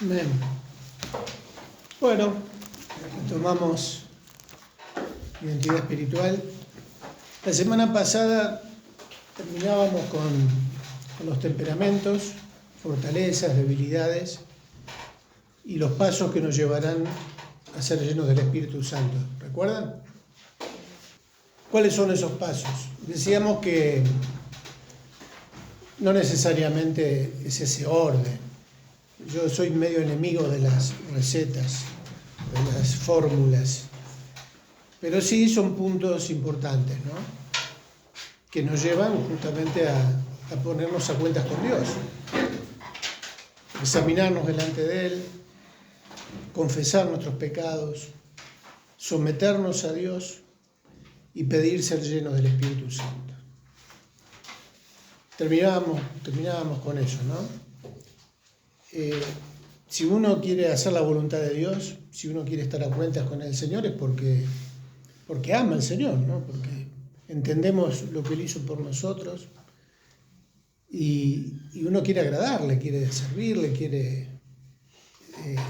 Amén. Bueno, tomamos identidad espiritual. La semana pasada terminábamos con los temperamentos, fortalezas, debilidades y los pasos que nos llevarán a ser llenos del Espíritu Santo. ¿Recuerdan? ¿Cuáles son esos pasos? Decíamos que no necesariamente es ese orden. Yo soy medio enemigo de las recetas, de las fórmulas, pero sí son puntos importantes, ¿no? Que nos llevan justamente a ponernos a cuentas con Dios, examinarnos delante de Él, confesar nuestros pecados, someternos a Dios y pedir ser llenos del Espíritu Santo. Terminábamos con eso, ¿no? Si uno quiere hacer la voluntad de Dios, si uno quiere estar a cuentas con el Señor, es porque ama al Señor, ¿no? Porque entendemos lo que Él hizo por nosotros y uno quiere agradarle, quiere servirle, quiere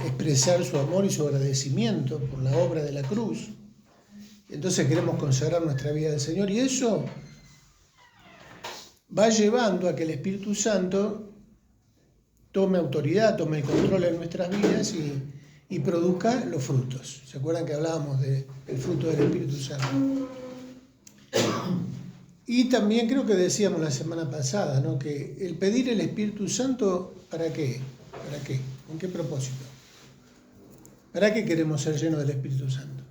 expresar su amor y su agradecimiento por la obra de la cruz. Entonces queremos consagrar nuestra vida al Señor y eso va llevando a que el Espíritu Santo tome autoridad, tome el control en nuestras vidas y produzca los frutos. ¿Se acuerdan que hablábamos del fruto del Espíritu Santo? Y también creo que decíamos la semana pasada, ¿no? Que el pedir el Espíritu Santo, ¿para qué? ¿Para qué? ¿Con qué propósito? ¿Para qué queremos ser llenos del Espíritu Santo?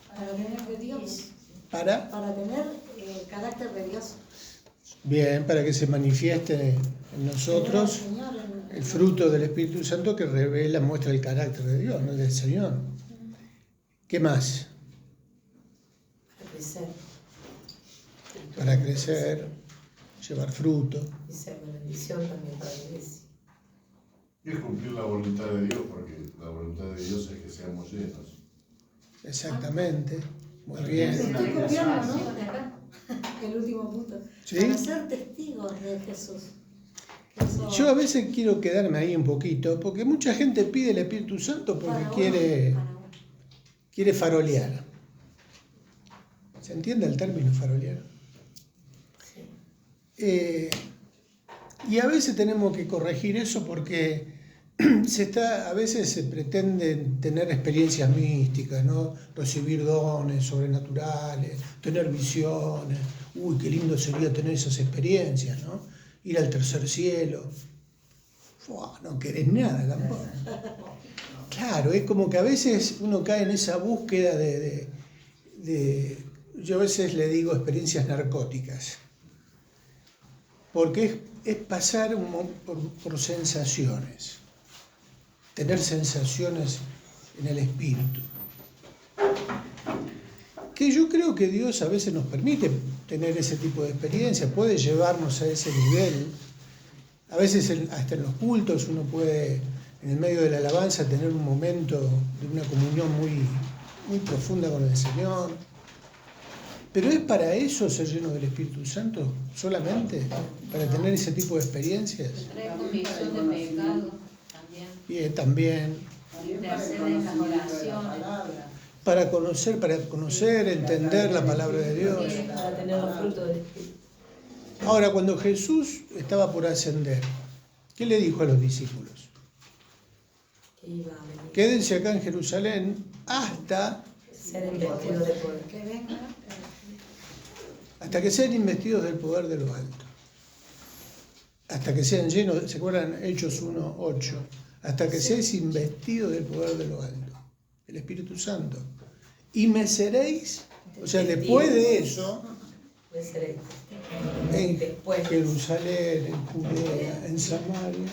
Para tener de Dios. ¿Para? Para tener el carácter de Dios. Bien, para que se manifieste en nosotros el fruto del Espíritu Santo que revela, muestra el carácter de Dios, no el del Señor. ¿Qué más? Para crecer. Para crecer, llevar fruto. Y ser una bendición también para la iglesia. Y es cumplir la voluntad de Dios, porque la voluntad de Dios es que seamos llenos. Exactamente, muy bien. Estoy copiando, ¿no? El último punto. ¿Sí? Para ser testigos de Jesús. Eso... Yo a veces quiero quedarme ahí un poquito, porque mucha gente pide el Espíritu Santo porque quiere farolear. ¿Se entiende el término farolear? Sí. Y a veces tenemos que corregir eso porque a veces se pretenden tener experiencias místicas, ¿no? Recibir dones sobrenaturales, tener visiones. Uy, qué lindo sería tener esas experiencias, ¿no? Ir al tercer cielo. No querés nada tampoco. Claro, es como que a veces uno cae en esa búsqueda yo a veces le digo experiencias narcóticas. Porque es pasar por sensaciones. Tener sensaciones en el espíritu. Que yo creo que Dios a veces nos permite tener ese tipo de experiencia, puede llevarnos a ese nivel. A veces hasta en los cultos uno puede, en el medio de la alabanza, tener un momento de una comunión muy, muy profunda con el Señor. Pero ¿es para eso ser lleno del Espíritu Santo? ¿Solamente? ¿Para tener ese tipo de experiencias? Trae convicción de pecado también. Bien, también. De hacer estas oraciones. Para conocer, entender la palabra de Dios. Para tener los frutos del Espíritu. Ahora, cuando Jesús estaba por ascender, ¿qué le dijo a los discípulos? Que iba a venir. Quédense acá en Jerusalén hasta Ser investidos de poder. Que venga. que sean investidos del poder de lo alto. Hasta que sean llenos, ¿se acuerdan? Hechos 1:8. Hasta que seáis investidos del poder de lo alto. El Espíritu Santo. Y me seréis, o sea, después de eso, en Jerusalén, en Judea, en Samaria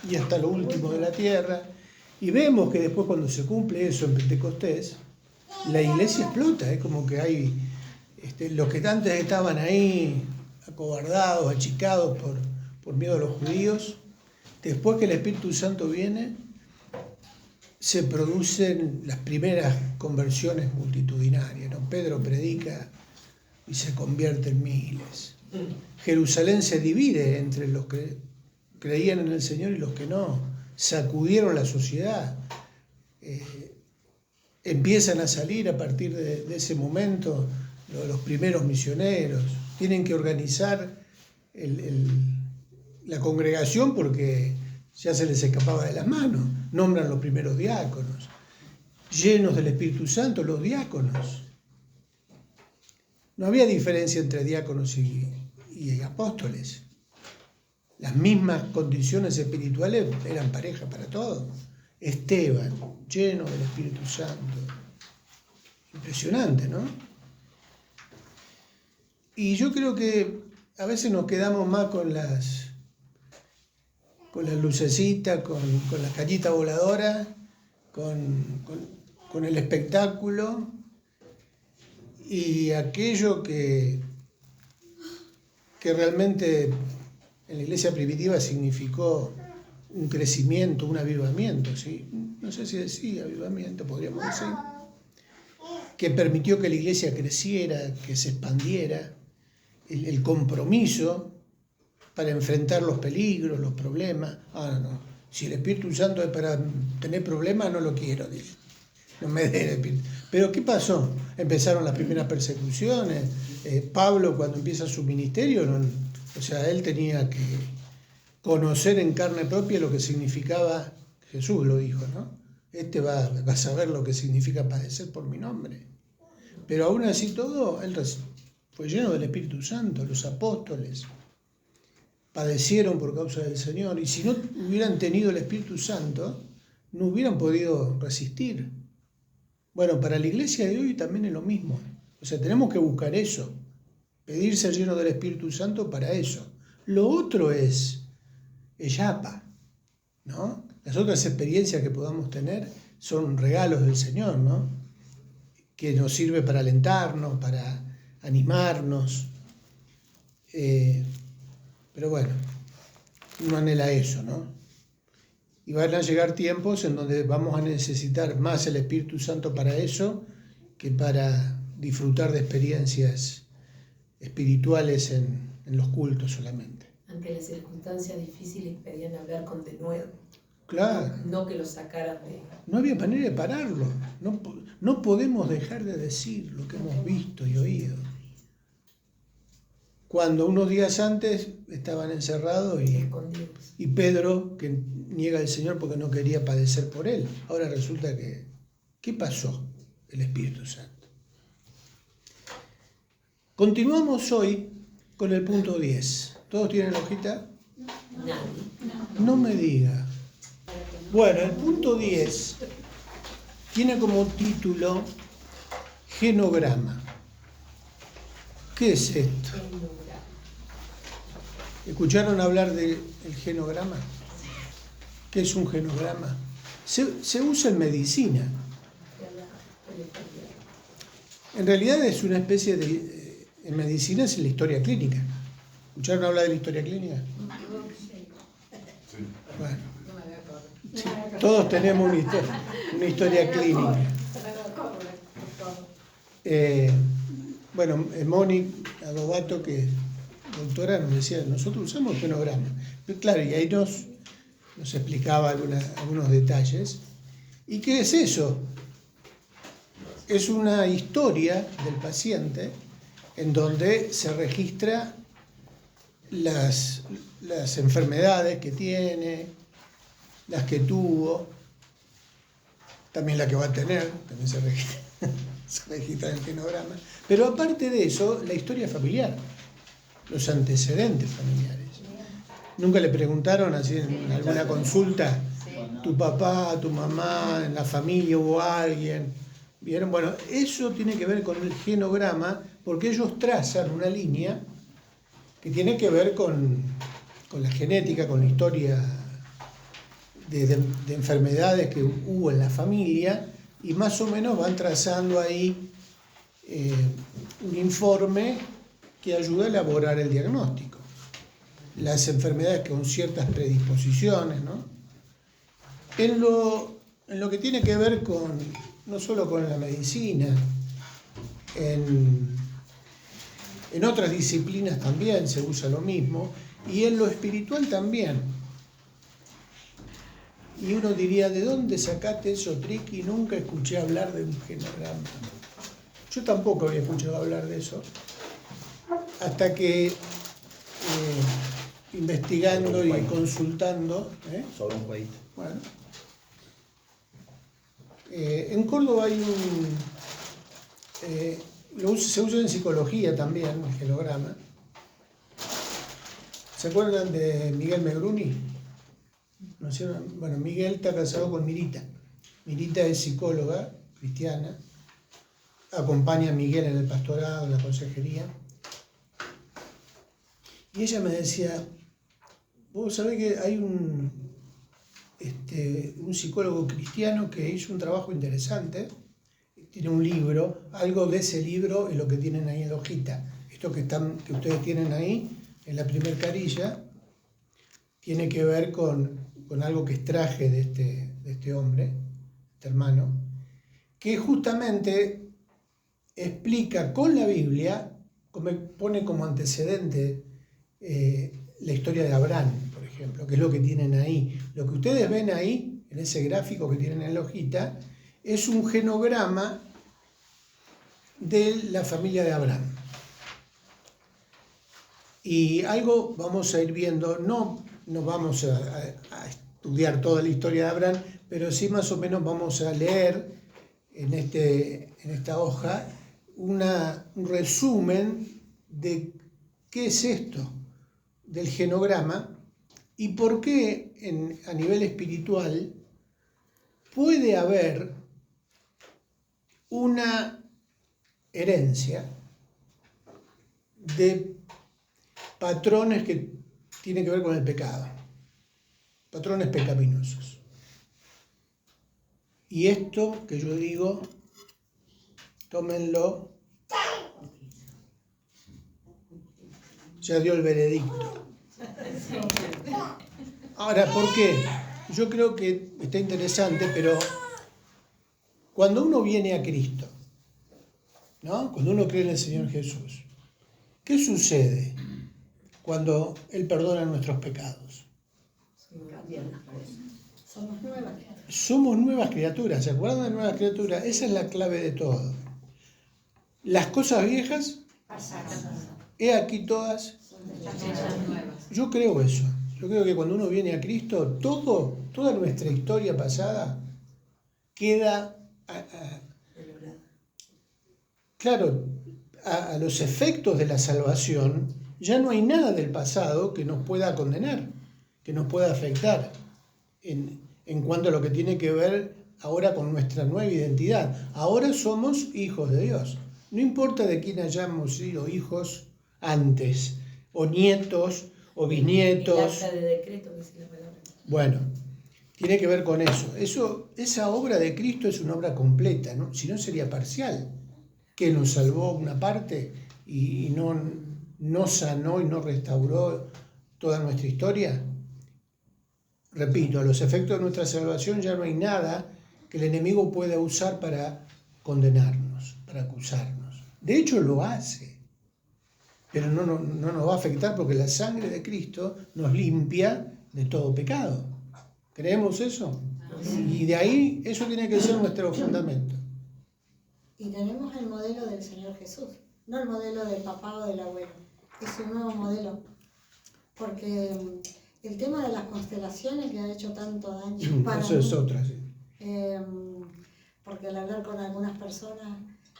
y hasta lo último de la tierra. Y vemos que después cuando se cumple eso en Pentecostés, la iglesia explota, es como que hay los que antes estaban ahí acobardados, achicados por miedo a los judíos, después que el Espíritu Santo viene, se producen las primeras conversiones multitudinarias, ¿no? Pedro predica y se convierte en miles. Jerusalén se divide entre los que creían en el Señor y los que no. Sacudieron la sociedad. Empiezan a salir a partir de ese momento los primeros misioneros. Tienen que organizar la congregación porque ya se les escapaba de las manos. Nombran los primeros diáconos. Llenos del Espíritu Santo, los diáconos. No había diferencia entre diáconos y apóstoles. Las mismas condiciones espirituales eran pareja para todos. Esteban, lleno del Espíritu Santo. Impresionante, ¿no? Y yo creo que a veces nos quedamos más con las lucecitas, con las cañitas voladoras, con el espectáculo y aquello que realmente en la iglesia primitiva significó un crecimiento, un avivamiento, ¿sí? No sé si decía avivamiento, podríamos decir, que permitió que la iglesia creciera, que se expandiera, el compromiso para enfrentar los peligros, los problemas. No, si el Espíritu Santo es para tener problemas, no lo quiero, dice. No me dé el Espíritu. Pero ¿qué pasó? Empezaron las primeras persecuciones. Pablo, cuando empieza su ministerio, él tenía que conocer en carne propia lo que significaba, Jesús lo dijo, ¿no? Va a saber lo que significa padecer por mi nombre. Pero aún así todo, él fue lleno del Espíritu Santo. Los apóstoles padecieron por causa del Señor. Y si no hubieran tenido el Espíritu Santo, no hubieran podido resistir. Bueno, para la iglesia de hoy también es lo mismo. O sea, tenemos que buscar eso. Pedir ser lleno del Espíritu Santo para eso. Lo otro es yapa, ¿no? Las otras experiencias que podamos tener son regalos del Señor, ¿no? Que nos sirve para alentarnos, para animarnos. Pero bueno, uno anhela eso, ¿no? Y van a llegar tiempos en donde vamos a necesitar más el Espíritu Santo para eso que para disfrutar de experiencias espirituales en los cultos solamente. Ante las circunstancias difíciles pedían hablar con denuedo. Claro. No que lo sacaran de... No había manera de pararlo. No podemos dejar de decir lo que hemos visto y oído. Cuando unos días antes estaban encerrados y Pedro, que niega al Señor porque no quería padecer por él. Ahora resulta que, ¿qué pasó? El Espíritu Santo. Continuamos hoy con el punto 10. ¿Todos tienen la hojita? Nadie. No me diga. Bueno, el punto 10 tiene como título genograma. ¿Qué es esto? ¿Escucharon hablar del genograma? ¿Qué es un genograma? Se usa en medicina. En realidad es una especie de... En medicina es la historia clínica. ¿Escucharon hablar de la historia clínica? Bueno, sí, todos tenemos una historia clínica. Bueno, Mónica Adobato, que es doctora, nos decía, nosotros usamos genograma. Pero claro, y ahí nos explicaba algunos detalles. ¿Y qué es eso? Es una historia del paciente en donde se registra las enfermedades que tiene, las que tuvo, también la que va a tener, también se registra en el genograma. Pero aparte de eso, la historia familiar, los antecedentes familiares. ¿Nunca le preguntaron así en alguna consulta, tu papá, tu mamá, en la familia hubo alguien? ¿Vieron? Bueno, eso tiene que ver con el genograma, porque ellos trazan una línea que tiene que ver con la genética, con la historia de enfermedades que hubo en la familia, y más o menos van trazando ahí un informe que ayuda a elaborar el diagnóstico. Las enfermedades con ciertas predisposiciones, ¿no? En lo que tiene que ver no solo con la medicina, en otras disciplinas también se usa lo mismo, y en lo espiritual también. Y uno diría, ¿de dónde sacaste eso, Triqui? Nunca escuché hablar de un genograma. Yo tampoco había escuchado hablar de eso, hasta que investigando y consultando, Solo un jueguito. bueno, en Córdoba hay se usa en psicología también, el genograma. ¿Se acuerdan de Miguel Megruni? ¿No es cierto? Bueno, Miguel está casado con Mirita. Mirita es psicóloga cristiana, acompaña a Miguel en el pastorado, en la consejería. Y ella me decía, vos sabés que hay un psicólogo cristiano que hizo un trabajo interesante, tiene un libro, algo de ese libro es lo que tienen ahí en la hojita. Esto que ustedes tienen ahí, en la primer carilla, tiene que ver con algo que extraje de este hombre, este hermano, que justamente explica con la Biblia, pone como antecedente la historia de Abraham, por ejemplo, que es lo que tienen ahí. Lo que ustedes ven ahí, en ese gráfico que tienen en la hojita, es un genograma de la familia de Abraham. Y algo vamos a ir viendo, no vamos a estudiar toda la historia de Abraham, pero sí más o menos vamos a leer en esta hoja un resumen de qué es esto del genograma y por qué a nivel espiritual puede haber una herencia de patrones que tienen que ver con el pecado, patrones pecaminosos. Y esto que yo digo, tómenlo, ya dio el veredicto. Ahora, ¿por qué? Yo creo que está interesante, pero cuando uno viene a Cristo, ¿no? Cuando uno cree en el Señor Jesús, ¿qué sucede cuando Él perdona nuestros pecados? Somos nuevas criaturas. Somos nuevas criaturas, ¿se acuerdan de nuevas criaturas? Esa es la clave de todo. Las cosas viejas, he aquí todas. Yo creo eso. Yo creo que cuando uno viene a Cristo, toda nuestra historia pasada queda claro, a los efectos de la salvación. Ya no hay nada del pasado que nos pueda condenar, que nos pueda afectar en cuanto a lo que tiene que ver ahora con nuestra nueva identidad. Ahora somos hijos de Dios. No importa de quién hayamos sido hijos antes, o nietos, o bisnietos. El acta de decreto, que es la palabra. Bueno, tiene que ver con eso. Esa obra de Cristo es una obra completa, ¿no? Si no sería parcial, que nos salvó una parte y no sanó y no restauró toda nuestra historia. Repito, a los efectos de nuestra salvación ya no hay nada que el enemigo pueda usar para condenarnos, para acusarnos. De hecho lo hace, pero no nos va a afectar porque la sangre de Cristo nos limpia de todo pecado. ¿Creemos eso? Y de ahí eso tiene que ser nuestro fundamento. Y tenemos el modelo del Señor Jesús, no el modelo del papá o del abuelo. Es un nuevo modelo. Porque el tema de las constelaciones que ha hecho tanto daño para eso es mí, otra, sí. porque al hablar con algunas personas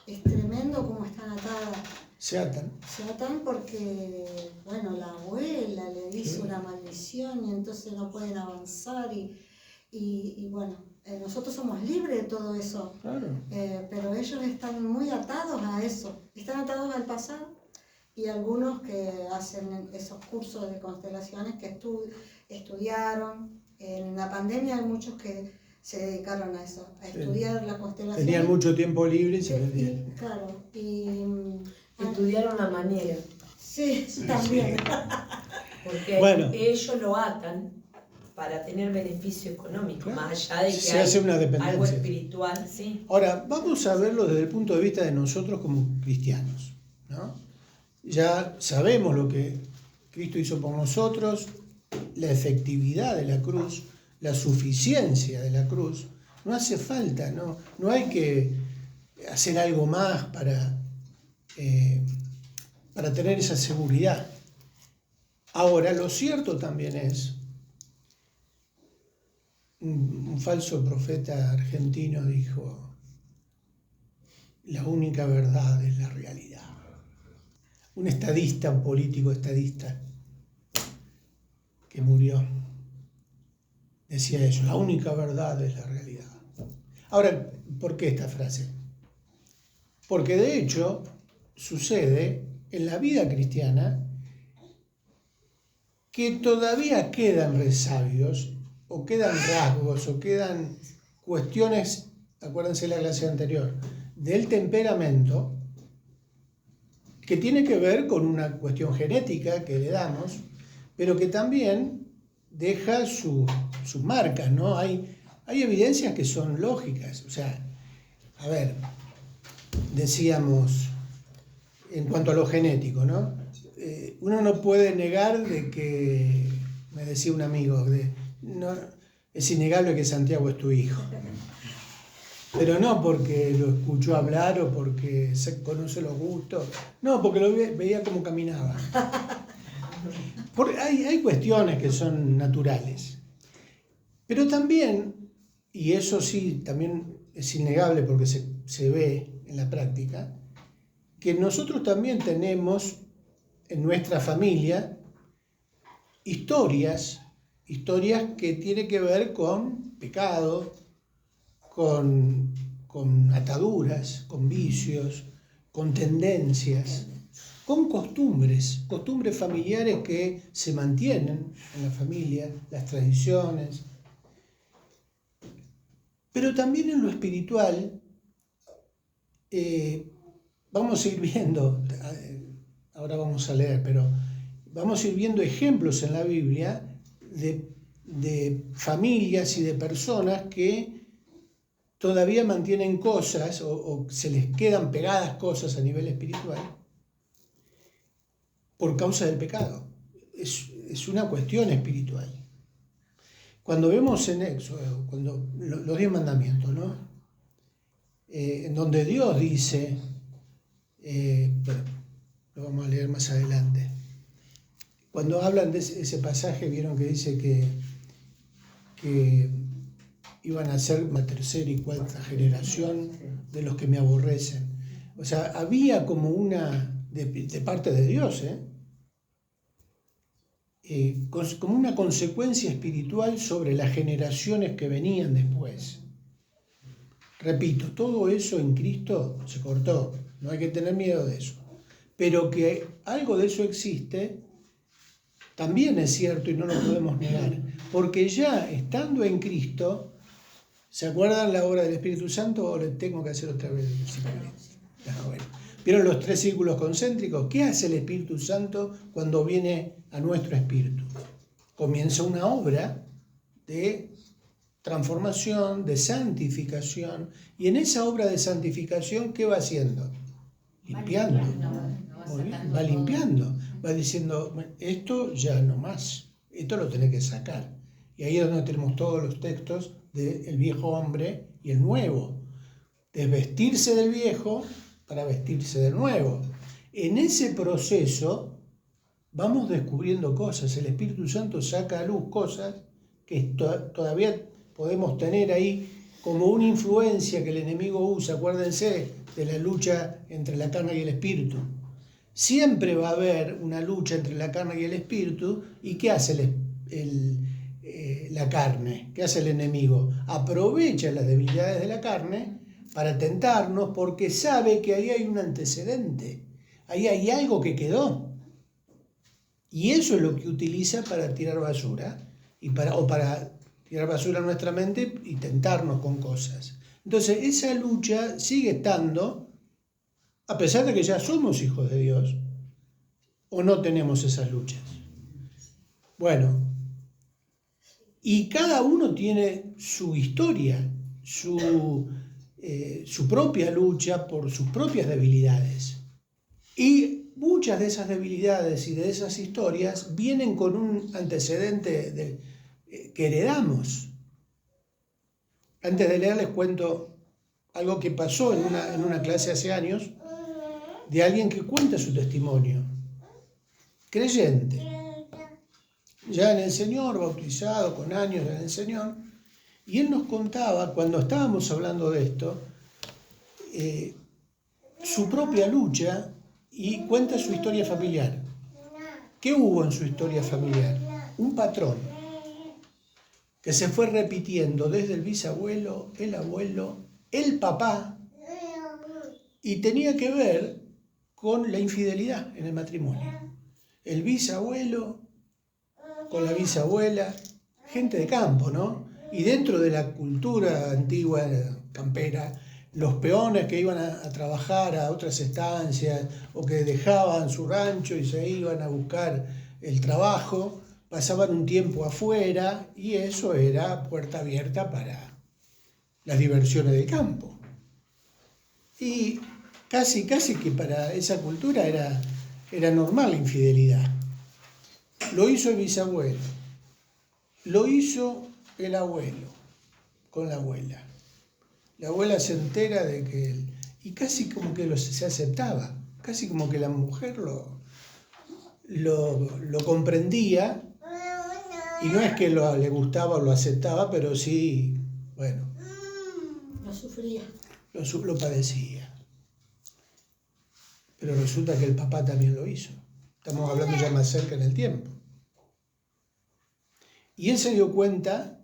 es tremendo cómo están atadas. Se atan. Se atan porque, bueno, la abuela le hizo una maldición y entonces no pueden avanzar y bueno, nosotros somos libres de todo eso. Claro. Pero ellos están muy atados a eso, están atados al pasado. Y algunos que hacen esos cursos de constelaciones que estudiaron. En la pandemia hay muchos que se dedicaron a eso, a estudiar la constelación. Tenían mucho tiempo libre y se perdían. Claro. Estudiaron la manera. Sí, también. Porque Bueno. ellos lo atan para tener beneficio económico, Claro. más allá de que Se hace una dependencia. algo espiritual, sí. Ahora, vamos a verlo desde el punto de vista de nosotros como cristianos, ¿no? Ya sabemos lo que Cristo hizo por nosotros, la efectividad de la cruz, la suficiencia de la cruz, no hace falta, no hay que hacer algo más para tener esa seguridad. Ahora, lo cierto también es, un falso profeta argentino dijo, la única verdad es la realidad. Un estadista, un político estadista que murió, decía eso, la única verdad es la realidad. Ahora, ¿por qué esta frase? Porque de hecho sucede en la vida cristiana que todavía quedan resabios, o quedan rasgos, o quedan cuestiones, acuérdense de la clase anterior, del temperamento, que tiene que ver con una cuestión genética que le damos, pero que también deja sus marcas, ¿no? Hay evidencias que son lógicas. O sea, a ver, decíamos, en cuanto a lo genético, ¿no? Uno no puede negar de que, me decía un amigo, no, es innegable que Santiago es tu hijo. Pero no porque lo escuchó hablar o porque se conoce los gustos, no, porque lo veía como caminaba. Porque hay cuestiones que son naturales. Pero también, y eso sí, también es innegable porque se ve en la práctica, que nosotros también tenemos en nuestra familia historias que tienen que ver con pecado, con ataduras, con vicios, con tendencias, con costumbres familiares que se mantienen en la familia, las tradiciones. Pero también en lo espiritual, vamos a ir viendo, ahora vamos a leer, pero vamos a ir viendo ejemplos en la Biblia de familias y de personas que todavía mantienen cosas o se les quedan pegadas cosas a nivel espiritual por causa del pecado. Es una cuestión espiritual. Cuando vemos en Éxodo, los 10 mandamientos, ¿no? En donde Dios dice, bueno, lo vamos a leer más adelante. Cuando hablan de ese pasaje, vieron que dice que iban a ser la tercera y cuarta generación de los que me aborrecen. O sea, había como de parte de Dios, como una consecuencia espiritual sobre las generaciones que venían después. Repito, todo eso en Cristo se cortó, no hay que tener miedo de eso. Pero que algo de eso existe, también es cierto y no lo podemos negar, porque ya estando en Cristo, ¿se acuerdan la obra del Espíritu Santo o le tengo que hacer otra vez? Bueno. ¿Vieron los 3 círculos concéntricos? ¿Qué hace el Espíritu Santo cuando viene a nuestro espíritu? Comienza una obra de transformación, de santificación, y en esa obra de santificación, ¿qué va haciendo? Limpiando. Va limpiando, va diciendo, esto ya no más, esto lo tenés que sacar. Y ahí es donde tenemos todos los textos del viejo hombre y el nuevo. Desvestirse del viejo para vestirse del nuevo. En ese proceso vamos descubriendo cosas. El Espíritu Santo saca a luz cosas que todavía podemos tener ahí como una influencia que el enemigo usa. Acuérdense de la lucha entre la carne y el espíritu. Siempre va a haber una lucha entre la carne y el espíritu. ¿Y qué hace la carne? ¿Qué hace el enemigo? Aprovecha las debilidades de la carne para tentarnos porque sabe que ahí hay un antecedente. Ahí hay algo que quedó. Y eso es lo que utiliza para tirar basura. O para tirar basura a nuestra mente y tentarnos con cosas. Entonces, esa lucha sigue estando, a pesar de que ya somos hijos de Dios, o no tenemos esas luchas. Bueno, y cada uno tiene su historia, su propia lucha por sus propias debilidades. Y muchas de esas debilidades y de esas historias vienen con un antecedente que heredamos. Antes de leer les cuento algo que pasó en una clase hace años de alguien que cuenta su testimonio. Creyente, ya en el Señor, bautizado con años en el Señor, y él nos contaba, cuando estábamos hablando de esto, su propia lucha y cuenta su historia familiar. ¿Qué hubo en su historia familiar? Un patrón que se fue repitiendo desde el bisabuelo, el abuelo, el papá, y tenía que ver con la infidelidad en el matrimonio. El bisabuelo con la bisabuela, gente de campo, ¿no? Y dentro de la cultura antigua campera, los peones que iban a trabajar a otras estancias o que dejaban su rancho y se iban a buscar el trabajo, pasaban un tiempo afuera y eso era puerta abierta para las diversiones del campo. Y casi que para esa cultura era normal la infidelidad. Lo hizo el bisabuelo, lo hizo el abuelo con la abuela. La abuela se entera de que él, y casi como que se aceptaba, casi como que la mujer lo comprendía, y no es que le gustaba o lo aceptaba, pero sí, bueno, Lo sufría. lo padecía. Pero resulta que el papá también lo hizo. Estamos hablando ya más cerca en el tiempo. Y él se dio cuenta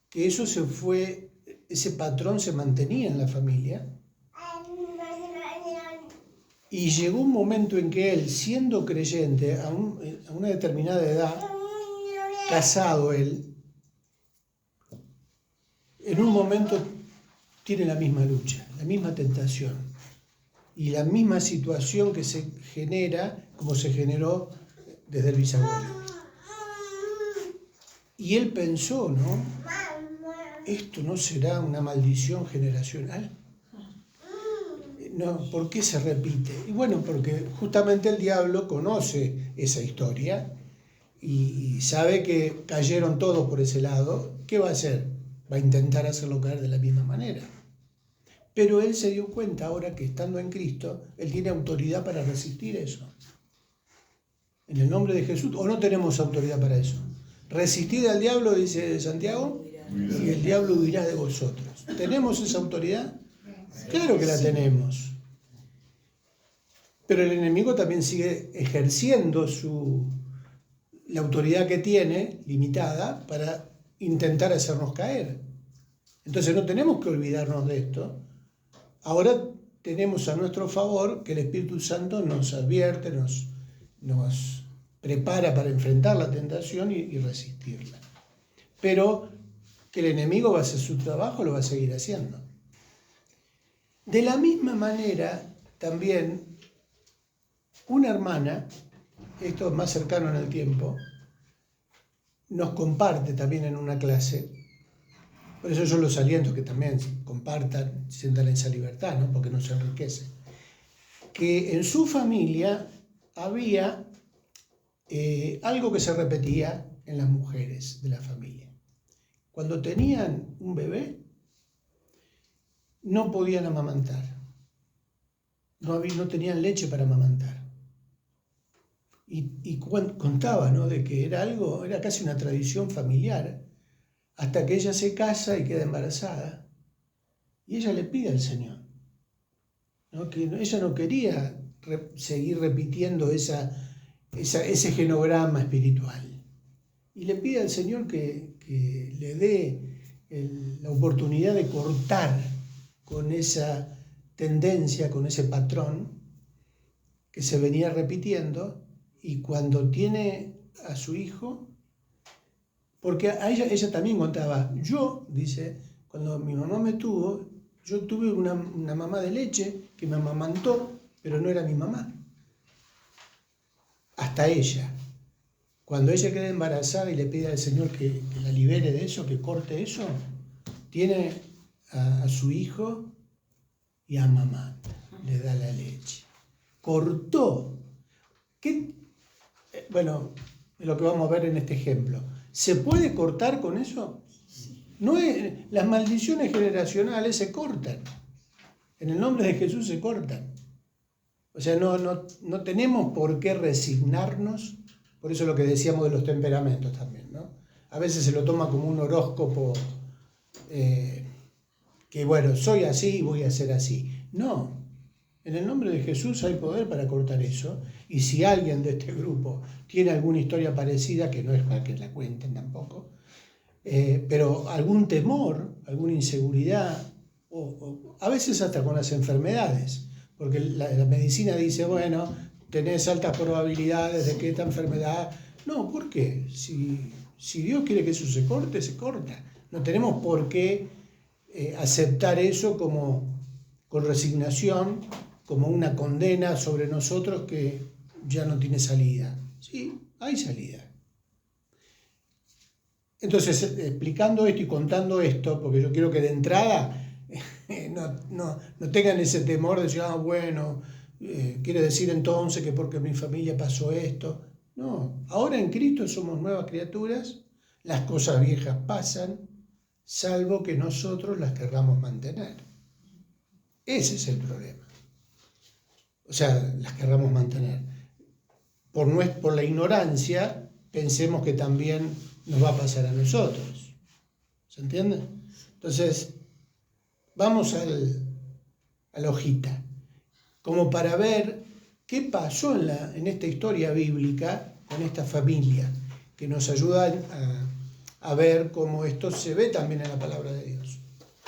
que eso ese patrón se mantenía en la familia. Y llegó un momento en que él, siendo creyente, a una determinada edad, casado él, en un momento tiene la misma lucha, la misma tentación y la misma situación que se genera como se generó desde el bisabuelo. Y él pensó, ¿no? ¿Esto no será una maldición generacional? No, ¿por qué se repite? Y bueno, porque justamente el diablo conoce esa historia y sabe que cayeron todos por ese lado. ¿Qué va a hacer? Va a intentar hacerlo caer de la misma manera. Pero él se dio cuenta ahora que estando en Cristo, él tiene autoridad para resistir eso. En el nombre de Jesús, ¿o no tenemos autoridad para eso? Resistid al diablo, dice Santiago, y el diablo huirá de vosotros. ¿Tenemos esa autoridad? Claro que la tenemos. Pero el enemigo también sigue ejerciendo la autoridad que tiene, limitada, para intentar hacernos caer. Entonces no tenemos que olvidarnos de esto. Ahora tenemos a nuestro favor que el Espíritu Santo nos advierte, nos prepara para enfrentar la tentación y resistirla. Pero que el enemigo va a hacer su trabajo, lo va a seguir haciendo. De la misma manera, también, una hermana, esto es más cercano en el tiempo, nos comparte también en una clase. Por eso yo los aliento que también compartan, sientan esa libertad, ¿no? Porque no se enriquece. Que en su familia había algo que se repetía en las mujeres de la familia. Cuando tenían un bebé, no podían amamantar. No tenían leche para amamantar. Y contaba, ¿no? De que era casi una tradición familiar, hasta que ella se casa y queda embarazada. Y ella le pide al Señor, ¿no? Que ella no quería seguir repitiendo ese genograma espiritual. Y le pide al Señor que le dé la oportunidad de cortar con esa tendencia, con ese patrón que se venía repitiendo, y cuando tiene a su hijo, porque a ella también contaba, yo, dice, cuando mi mamá me tuvo, yo tuve una mamá de leche que me amamantó, pero no era mi mamá. Hasta ella. Cuando ella queda embarazada y le pide al Señor que la libere de eso, que corte eso, tiene a su hijo y a mamá le da la leche. Cortó. Bueno, es lo que vamos a ver en este ejemplo. ¿Se puede cortar con eso? No es, las maldiciones generacionales se cortan. En el nombre de Jesús se cortan. O sea, no tenemos por qué resignarnos. Por eso lo que decíamos de los temperamentos también, ¿no? A veces se lo toma como un horóscopo que bueno, soy así y voy a ser así. No, en el nombre de Jesús hay poder para cortar eso. Y si alguien de este grupo tiene alguna historia parecida, que no es para que la cuenten tampoco, pero algún temor, alguna inseguridad, o a veces hasta con las enfermedades, porque la medicina dice, bueno, tenés altas probabilidades de que esta enfermedad... No, ¿por qué? Si Dios quiere que eso se corte, se corta. No tenemos por qué aceptar eso con resignación, como una condena sobre nosotros que ya no tiene salida. Sí, hay salida. Entonces, explicando esto y contando esto, porque yo quiero que de entrada no tengan ese temor de decir, bueno, quiere decir entonces que porque en mi familia pasó esto. No, ahora en Cristo somos nuevas criaturas, las cosas viejas pasan, salvo que nosotros las querramos mantener. Ese es el problema. O sea, las querramos mantener. Por la ignorancia, pensemos que también nos va a pasar a nosotros. ¿Se entiende? Entonces, vamos a la hojita, como para ver qué pasó en esta historia bíblica con esta familia, que nos ayuda a ver cómo esto se ve también en la palabra de Dios,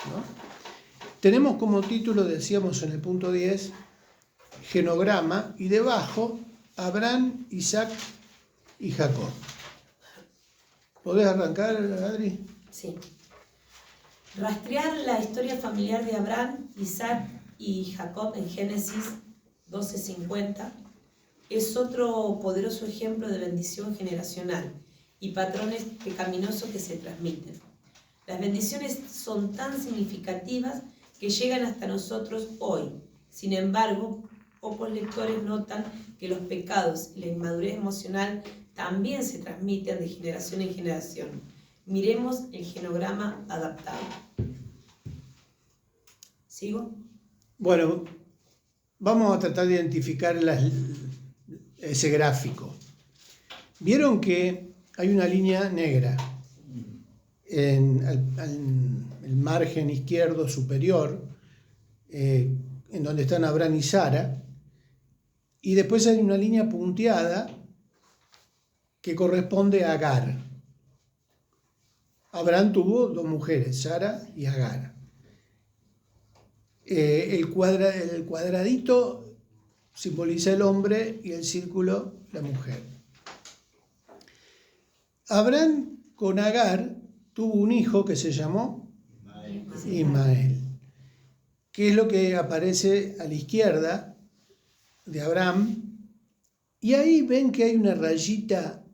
¿no? Tenemos como título, decíamos en el punto 10, genograma, y debajo, Abraham, Isaac y Jacob. ¿Podés arrancar, Adri? Sí. Rastrear la historia familiar de Abraham, Isaac y Jacob en Génesis 12:50 es otro poderoso ejemplo de bendición generacional y patrones pecaminosos que se transmiten. Las bendiciones son tan significativas que llegan hasta nosotros hoy. Sin embargo, pocos lectores notan que los pecados y la inmadurez emocional también se transmiten de generación en generación. Miremos el genograma adaptado. ¿Sigo? Bueno, vamos a tratar de identificar ese gráfico. Vieron que hay una línea negra en el margen izquierdo superior, en donde están Abraham y Sara, y después hay una línea punteada que corresponde a Agar. Abraham tuvo dos mujeres, Sara y Agar. El cuadradito simboliza el hombre y el círculo la mujer. Abraham con Agar tuvo un hijo que se llamó Ismael, que es lo que aparece a la izquierda de Abraham, y ahí ven que hay una rayita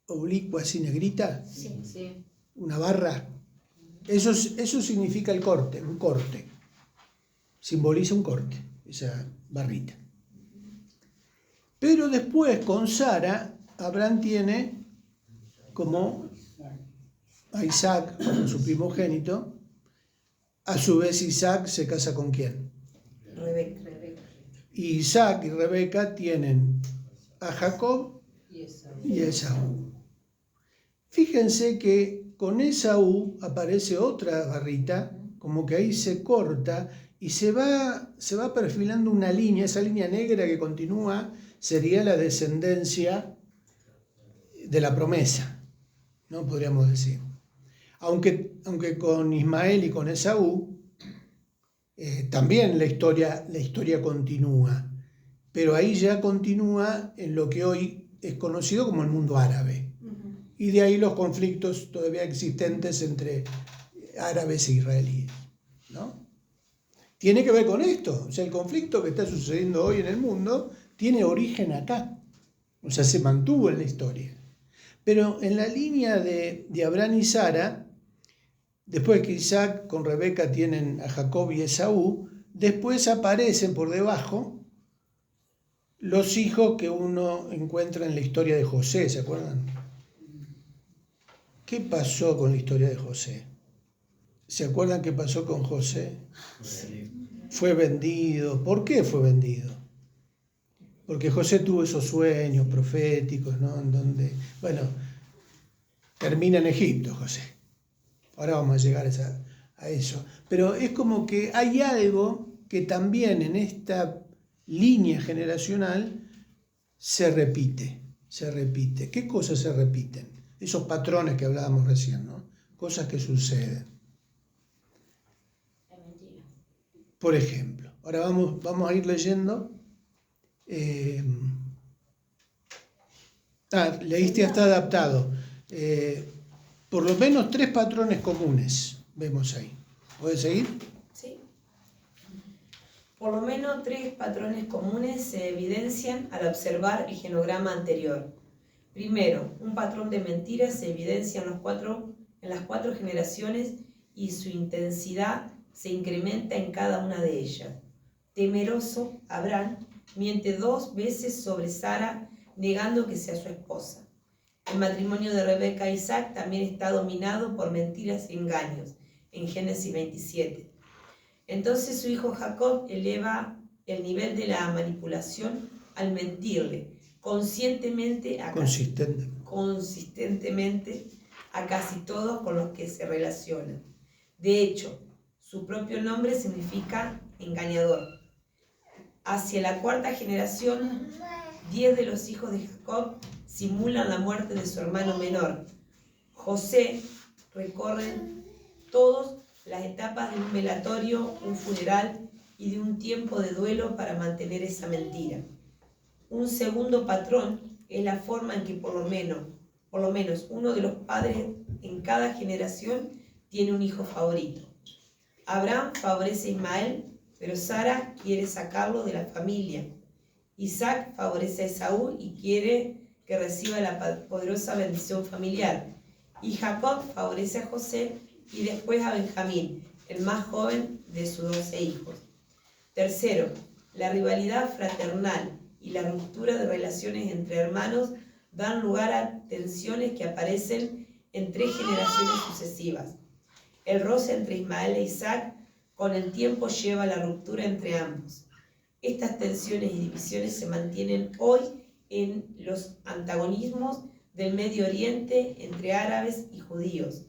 oblicua así negrita, Sí. una barra. Eso significa el corte, un corte. Simboliza un corte, esa barrita. Pero después con Sara, Abraham tiene como a Isaac como su primogénito. A su vez Isaac se casa con ¿quién? Rebeca. Y Isaac y Rebeca tienen a Jacob y a Esaú. Fíjense que con Esaú aparece otra barrita, como que ahí se corta y se va perfilando una línea. Esa línea negra que continúa sería la descendencia de la promesa, ¿no? Podríamos decir. Aunque con Ismael y con Esaú también la historia continúa, pero ahí ya continúa en lo que hoy es conocido como el mundo árabe. Y de ahí los conflictos todavía existentes entre árabes e israelíes, ¿no? Tiene que ver con esto. O sea, el conflicto que está sucediendo hoy en el mundo tiene origen acá. O sea, se mantuvo en la historia. Pero en la línea de Abraham y Sara, después que Isaac con Rebeca tienen a Jacob y Esaú, después aparecen por debajo los hijos que uno encuentra en la historia de José, ¿se acuerdan? ¿qué pasó con la historia de José? ¿Se acuerdan qué pasó con José? Fue vendido. ¿Por qué fue vendido? Porque José tuvo esos sueños proféticos, ¿no? En donde, bueno, termina en Egipto José. Ahora vamos a llegar a eso. Pero es como que hay algo que también en esta línea generacional se repite. ¿Qué cosas se repiten? Esos patrones que hablábamos recién, ¿no? Cosas que suceden. Es mentira. Por ejemplo, ahora vamos a ir leyendo. Leíste hasta adaptado. Por lo menos 3 patrones comunes vemos ahí. ¿Puedes seguir? ¿Sí? Por lo menos 3 patrones comunes se evidencian al observar el genograma anterior. Primero, un patrón de mentiras se evidencia en las 4 generaciones y su intensidad se incrementa en cada una de ellas. Temeroso, Abraham miente 2 veces sobre Sara, negando que sea su esposa. El matrimonio de Rebeca e Isaac también está dominado por mentiras y engaños, en Génesis 27. Entonces su hijo Jacob eleva el nivel de la manipulación al mentirle consistentemente a casi todos con los que se relacionan. De hecho, su propio nombre significa engañador. Hacia la 4ª generación, 10 de los hijos de Jacob simulan la muerte de su hermano menor. José recorre todas las etapas de un velatorio, un funeral y de un tiempo de duelo para mantener esa mentira. Un segundo patrón es la forma en que por lo menos uno de los padres en cada generación tiene un hijo favorito. Abraham favorece a Ismael, pero Sara quiere sacarlo de la familia. Isaac favorece a Esaú y quiere que reciba la poderosa bendición familiar. Y Jacob favorece a José y después a Benjamín, el más joven de sus 12 hijos. Tercero, la rivalidad fraternal y la ruptura de relaciones entre hermanos dan lugar a tensiones que aparecen en 3 generaciones sucesivas. El roce entre Ismael e Isaac con el tiempo lleva a la ruptura entre ambos. Estas tensiones y divisiones se mantienen hoy en los antagonismos del Medio Oriente entre árabes y judíos.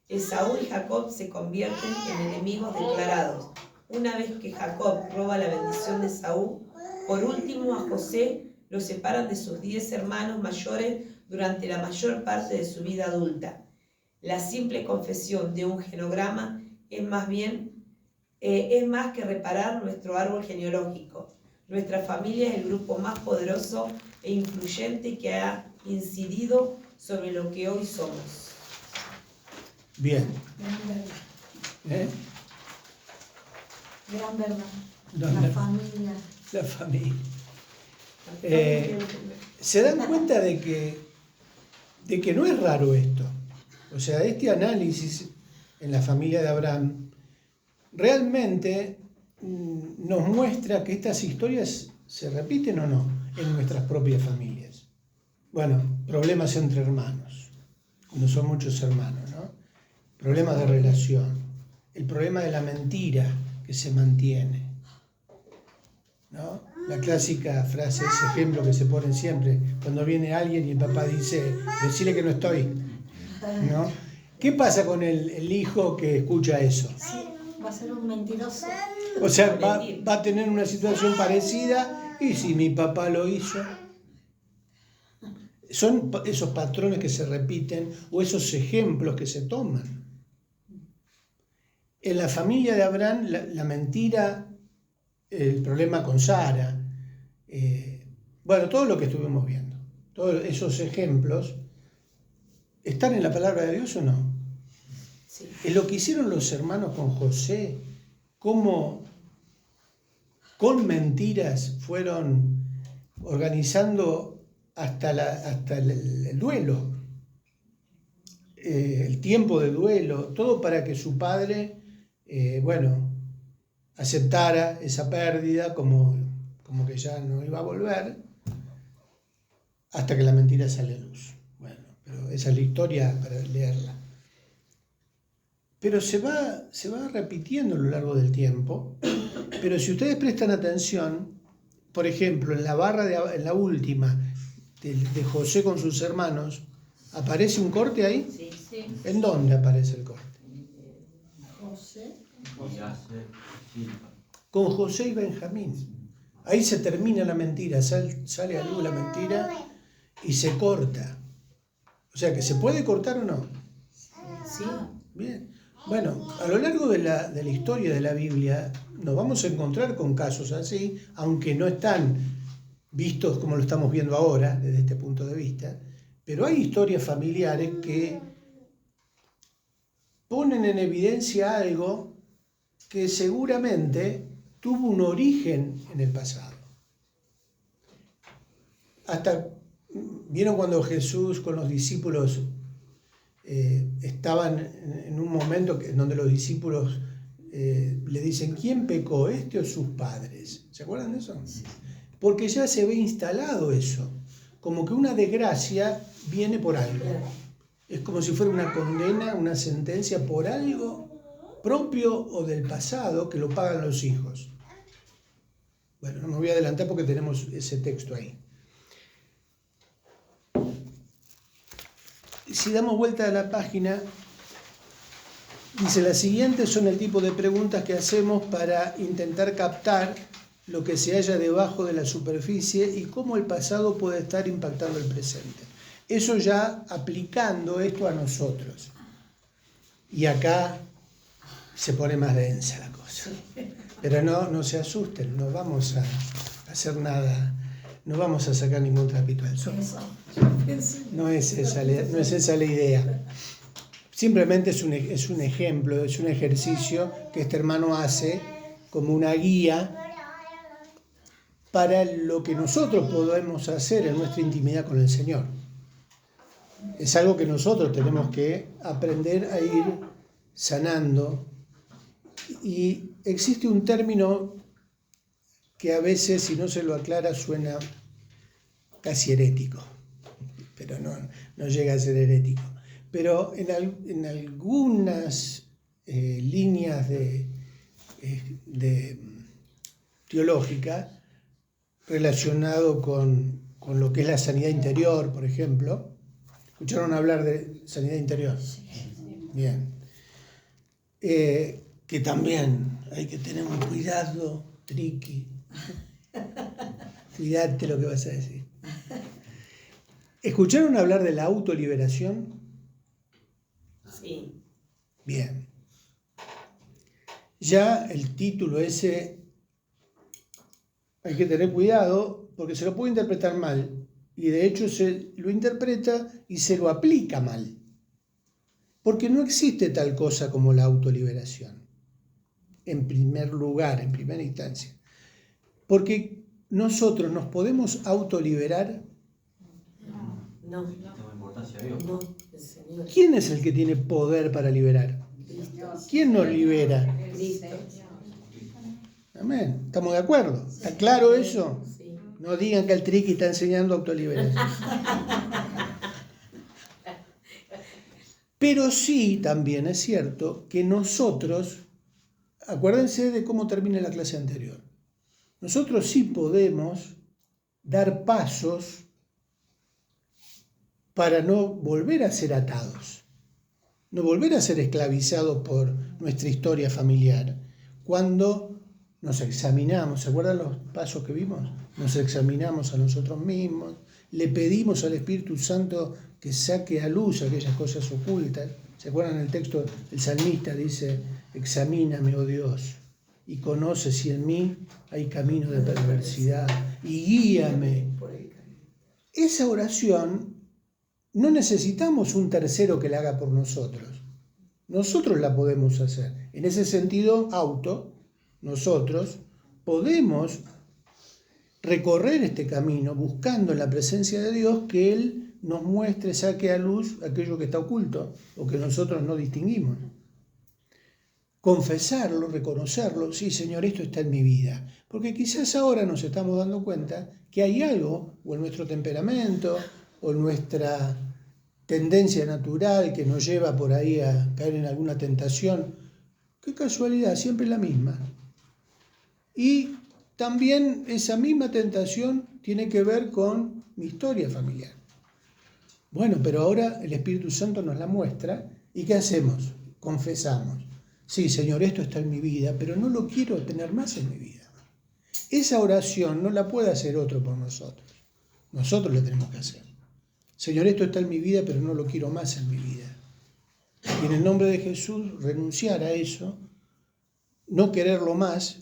Esaú y Jacob se convierten en enemigos declarados. Una vez que Jacob roba la bendición de Esaú, por último a José lo separan de sus 10 hermanos mayores durante la mayor parte de su vida adulta. La simple confesión de un genograma es más que reparar nuestro árbol genealógico. Nuestra familia es el grupo más poderoso e influyente que ha incidido sobre lo que hoy somos. Bien. Gran verdad. La familia. La familia. ¿Se dan cuenta de que no es raro esto? O sea, este análisis en la familia de Abraham realmente nos muestra que estas historias se repiten o no en nuestras propias familias. Bueno, problemas entre hermanos, cuando son muchos hermanos, ¿no? Problemas de relación, el problema de la mentira que se mantiene, ¿no? La clásica frase, ese ejemplo que se ponen siempre, cuando viene alguien y el papá dice, decile que no estoy, ¿no? ¿Qué pasa con el hijo que escucha eso? Sí, va a ser un mentiroso. O sea, va a tener una situación parecida, y si mi papá lo hizo. Son esos patrones que se repiten o esos ejemplos que se toman. En la familia de Abraham, la mentira, el problema con Sara, bueno, todo lo que estuvimos viendo, todos esos ejemplos, ¿están en la palabra de Dios o no? Sí. Es lo que hicieron los hermanos con José, cómo con mentiras fueron organizando hasta el duelo, el tiempo de duelo, todo para que su padre, aceptara esa pérdida como que ya no iba a volver, hasta que la mentira sale a luz. Bueno, pero esa es la historia para leerla. Pero se va repitiendo a lo largo del tiempo. Pero si ustedes prestan atención, por ejemplo, en la barra, en la última, de José con sus hermanos, ¿aparece un corte ahí? Sí, sí. ¿En dónde aparece el corte? José. Con José y Benjamín. Ahí se termina la mentira, sale a luz la mentira y se corta. O sea, que se puede cortar o no. Sí. Bien. Bueno, a lo largo de la historia de la Biblia nos vamos a encontrar con casos así, aunque no están vistos como lo estamos viendo ahora desde este punto de vista, pero hay historias familiares que ponen en evidencia algo que seguramente tuvo un origen en el pasado. ¿Vieron cuando Jesús con los discípulos estaban en un momento en donde los discípulos le dicen, ¿quién pecó, este o sus padres? ¿Se acuerdan de eso? Porque ya se ve instalado eso, como que una desgracia viene por algo. Es como si fuera una condena, una sentencia por algo propio o del pasado que lo pagan los hijos. Bueno, no me voy a adelantar porque tenemos ese texto ahí. Si damos vuelta a la página, dice, las siguientes son el tipo de preguntas que hacemos para intentar captar lo que se halla debajo de la superficie y cómo el pasado puede estar impactando el presente. Eso ya aplicando esto a nosotros. Y acá se pone más densa la cosa. Pero no se asusten, no vamos a hacer nada, no vamos a sacar ningún trapito al sol. No es esa la idea. Simplemente es un ejemplo, es un ejercicio que este hermano hace como una guía para lo que nosotros podemos hacer en nuestra intimidad con el Señor. Es algo que nosotros tenemos que aprender a ir sanando. Y existe un término que a veces, si no se lo aclara, suena casi herético, pero no llega a ser herético. Pero en algunas líneas de teológica, relacionado con lo que es la sanidad interior, por ejemplo. ¿Escucharon hablar de sanidad interior? Bien. Que también hay que tener un cuidado, triqui. Cuidate lo que vas a decir. ¿Escucharon hablar de la autoliberación? Sí. Bien. Ya el título ese hay que tener cuidado porque se lo puede interpretar mal y de hecho se lo interpreta y se lo aplica mal. Porque no existe tal cosa como la autoliberación. En primer lugar, en primera instancia. Porque nosotros nos podemos autoliberar. No, el Señor. ¿Quién es el que tiene poder para liberar? ¿Quién nos libera? Cristo. Amén. ¿Estamos de acuerdo? ¿Está claro eso? Sí. No digan que el triqui está enseñando autoliberación. Pero sí, también es cierto que nosotros, acuérdense de cómo termina la clase anterior, nosotros sí podemos dar pasos para no volver a ser atados, no volver a ser esclavizados por nuestra historia familiar. Cuando nos examinamos, ¿se acuerdan los pasos que vimos? Nos examinamos a nosotros mismos, le pedimos al Espíritu Santo que saque a luz aquellas cosas ocultas. ¿Se acuerdan el texto? El salmista dice, examíname, oh Dios, y conoce si en mí hay camino de perversidad, y guíame. Esa oración no necesitamos un tercero que la haga por nosotros. Nosotros la podemos hacer. En ese sentido, nosotros podemos recorrer este camino buscando en la presencia de Dios que Él nos muestre, saque a luz aquello que está oculto o que nosotros no distinguimos. Confesarlo, reconocerlo, sí, Señor, esto está en mi vida. Porque quizás ahora nos estamos dando cuenta que hay algo, o en nuestro temperamento, o en nuestra tendencia natural que nos lleva por ahí a caer en alguna tentación. Qué casualidad, siempre la misma. Y también esa misma tentación tiene que ver con mi historia familiar. Bueno, pero ahora el Espíritu Santo nos la muestra. ¿Y qué hacemos? Confesamos. Sí, Señor, esto está en mi vida, pero no lo quiero tener más en mi vida. Esa oración no la puede hacer otro por nosotros. Nosotros la tenemos que hacer. Señor, esto está en mi vida, pero no lo quiero más en mi vida. Y en el nombre de Jesús, renunciar a eso, no quererlo más.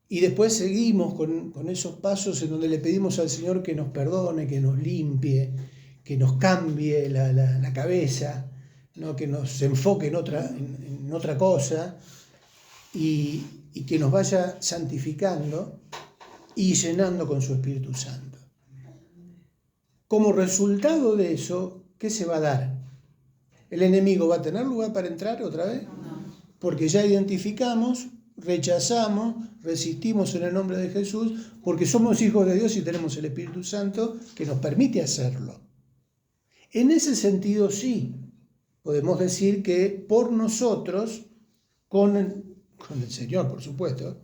Y después seguimos con esos pasos en donde le pedimos al Señor que nos perdone, que nos limpie, que nos cambie la cabeza, ¿no? Que nos enfoque en otra cosa y que nos vaya santificando y llenando con su Espíritu Santo. Como resultado de eso, ¿qué se va a dar? ¿El enemigo va a tener lugar para entrar otra vez? Porque ya identificamos, rechazamos, resistimos en el nombre de Jesús, porque somos hijos de Dios y tenemos el Espíritu Santo que nos permite hacerlo. En ese sentido, sí, podemos decir que por nosotros, con el Señor, por supuesto,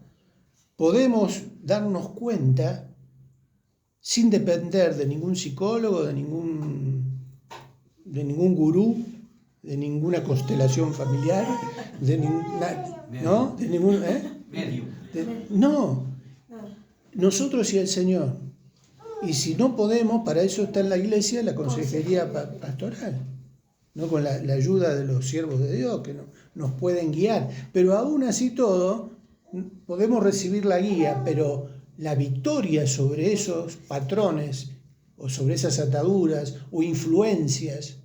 podemos darnos cuenta, sin depender de ningún psicólogo, de ningún gurú, de ninguna constelación familiar, nosotros y el Señor. Y si no podemos, para eso está en la iglesia la consejería pastoral, ¿no? Con la ayuda de los siervos de Dios que nos pueden guiar. Pero aún así todo, podemos recibir la guía, pero la victoria sobre esos patrones o sobre esas ataduras o influencias,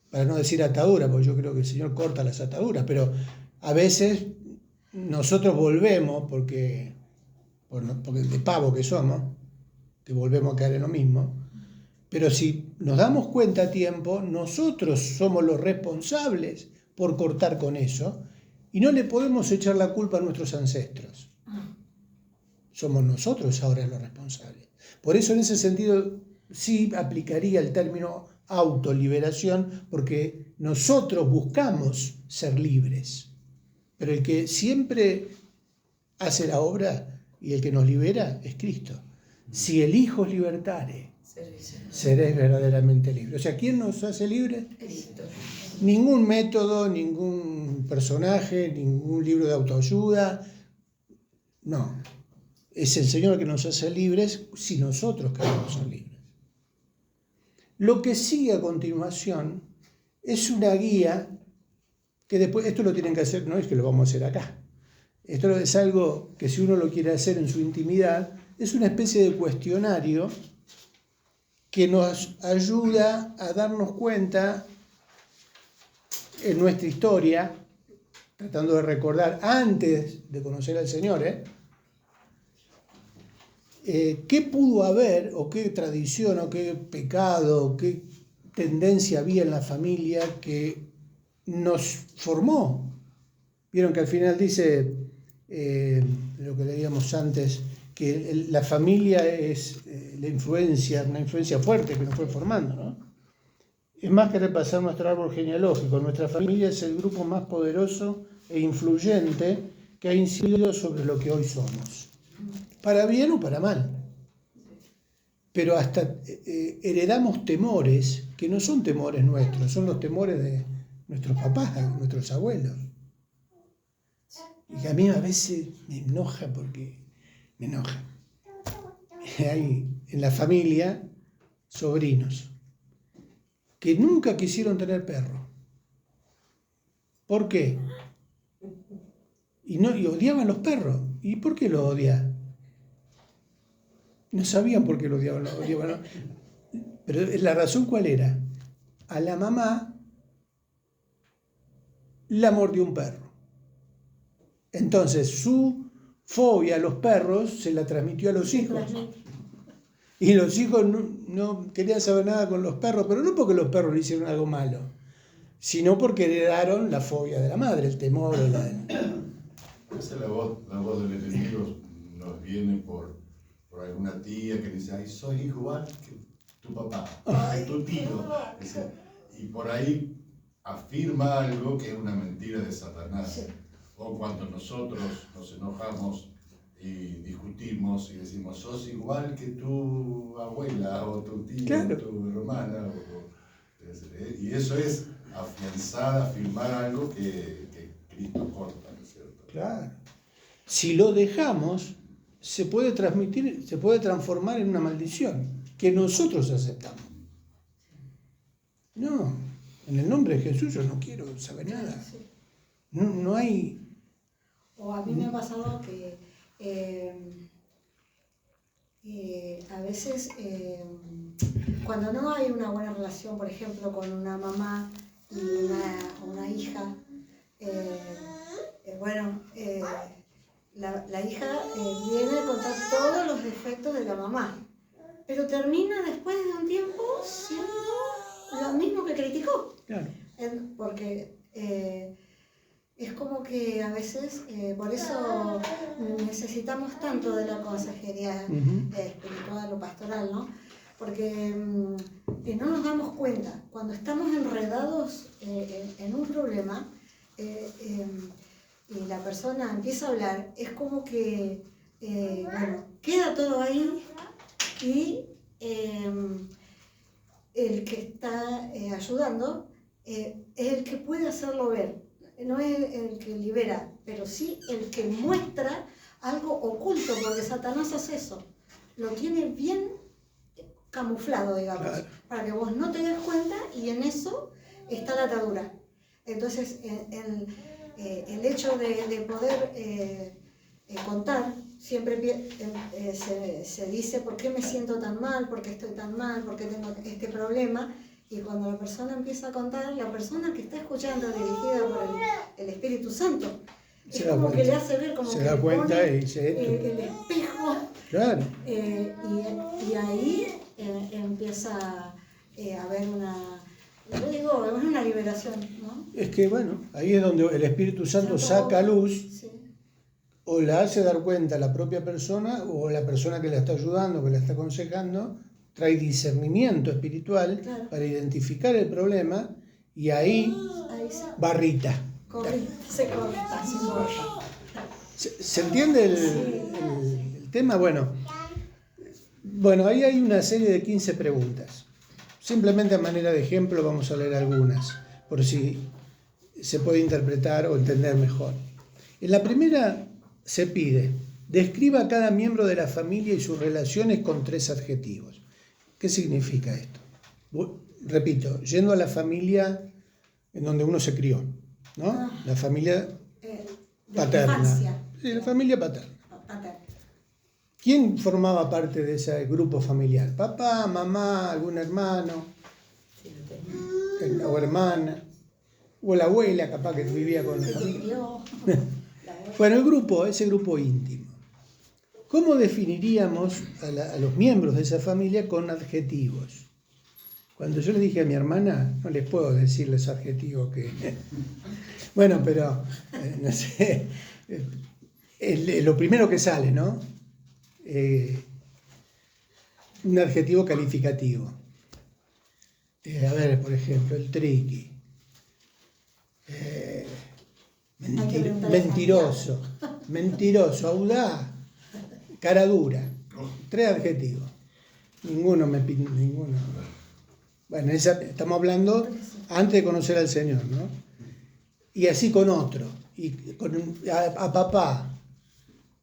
para no decir atadura, porque yo creo que el Señor corta las ataduras, pero a veces nosotros volvemos, porque de pavo que somos, que volvemos a caer en lo mismo, pero si nos damos cuenta a tiempo, nosotros somos los responsables por cortar con eso y no le podemos echar la culpa a nuestros ancestros. Somos nosotros ahora los responsables. Por eso en ese sentido sí aplicaría el término autoliberación, porque nosotros buscamos ser libres, pero el que siempre hace la obra y el que nos libera es Cristo. Si el Hijo os libertare, seréis verdaderamente libres. O sea, ¿quién nos hace libres? Cristo. Ningún método, ningún personaje, ningún libro de autoayuda. No. Es el Señor que nos hace libres si nosotros queremos ser libres. Lo que sigue a continuación es una guía que después, esto lo tienen que hacer, no es que lo vamos a hacer acá. Esto es algo que si uno lo quiere hacer en su intimidad, es una especie de cuestionario que nos ayuda a darnos cuenta en nuestra historia, tratando de recordar antes de conocer al Señor, qué pudo haber, o qué tradición, o qué pecado, o qué tendencia había en la familia que nos formó. Vieron que al final dice, lo que leíamos antes, que la familia es una influencia fuerte que nos fue formando, ¿no? Es más que repasar nuestro árbol genealógico. Nuestra familia es el grupo más poderoso e influyente que ha incidido sobre lo que hoy somos. Para bien o para mal. Pero hasta heredamos temores que no son temores nuestros, son los temores de nuestros papás, de nuestros abuelos. Y que a mí a veces me enoja porque me enoja. Hay en la familia sobrinos que nunca quisieron tener perro. ¿Por qué? Y odiaban los perros. ¿Y por qué los odiaban? No sabían por qué lo odiaban. ¿No? Pero la razón ¿cuál era? A la mamá la mordió un perro. Entonces su fobia a los perros se la transmitió a los hijos. Y los hijos no querían saber nada con los perros, pero no porque los perros le hicieron algo malo, sino porque heredaron la fobia de la madre, el temor. Esa es la voz del enemigo, nos viene por alguna tía que dice, ay, soy igual que tu papá, tu tío. Y por ahí afirma algo que es una mentira de Satanás. Sí. O cuando nosotros nos enojamos y discutimos y decimos, sos igual que tu abuela o tu tía, Claro. o tu hermana. Y eso es afianzar, afirmar algo que Cristo corta, ¿no es cierto? Claro. Si lo dejamos, se puede transmitir, se puede transformar en una maldición que nosotros aceptamos. No, en el nombre de Jesús yo no quiero saber nada. Sí. No hay... O a mí me ha pasado que a veces cuando no hay una buena relación, por ejemplo, con una mamá y una hija, la hija viene a contar todos los defectos de la mamá, pero termina después de un tiempo siendo lo mismo que criticó. Claro. Porque es como que a veces, por eso necesitamos tanto de la consejería espiritual o pastoral, ¿no? Porque no nos damos cuenta, cuando estamos enredados en un problema y la persona empieza a hablar, es como que, queda todo ahí y el que está ayudando es el que puede hacerlo ver. No es el que libera, pero sí el que muestra algo oculto, porque Satanás hace eso. Lo tiene bien camuflado, digamos, Claro. para que vos no te des cuenta y en eso está la atadura. Entonces, el hecho de poder contar, siempre se dice por qué me siento tan mal, por qué estoy tan mal, por qué tengo este problema. Y cuando la persona empieza a contar, la persona que está escuchando, dirigida por el Espíritu Santo, es como que le hace ver, como se que da le cuenta pone y dice el espejo, claro. y ahí empieza a haber yo digo, es una liberación, ¿no? Es que bueno, ahí es donde el Espíritu Santo saca a luz, Sí. o la hace dar cuenta a la propia persona, o la persona que la está ayudando, que la está aconsejando, trae discernimiento espiritual Claro. para identificar el problema y ahí Ahí se barrita. se corta. ¿Se entiende el tema? Bueno, ahí hay una serie de 15 preguntas. Simplemente a manera de ejemplo vamos a leer algunas, por si se puede interpretar o entender mejor. En la primera se pide, describa a cada miembro de la familia y sus relaciones con 3 adjetivos. ¿Qué significa esto? Repito, yendo a la familia en donde uno se crió, ¿no? La familia De paterna. infancia. Sí, la familia paterna. Paterna. ¿Quién formaba parte de ese grupo familiar? ¿Papá, mamá, algún hermano o hermana? ¿O la abuela capaz que vivía con la Que te familia? crió. Bueno, ese grupo íntimo. ¿Cómo definiríamos a los miembros de esa familia con adjetivos? Cuando yo le dije a mi hermana, no les puedo decir los adjetivos que... Bueno, pero, no sé, lo primero que sale, ¿no? Un adjetivo calificativo. A ver, por ejemplo, el triqui. Mentiroso, audaz, cara dura. 3 adjetivos. Ninguno. Bueno, estamos hablando antes de conocer al Señor, ¿no? Y así con otro. Y a papá.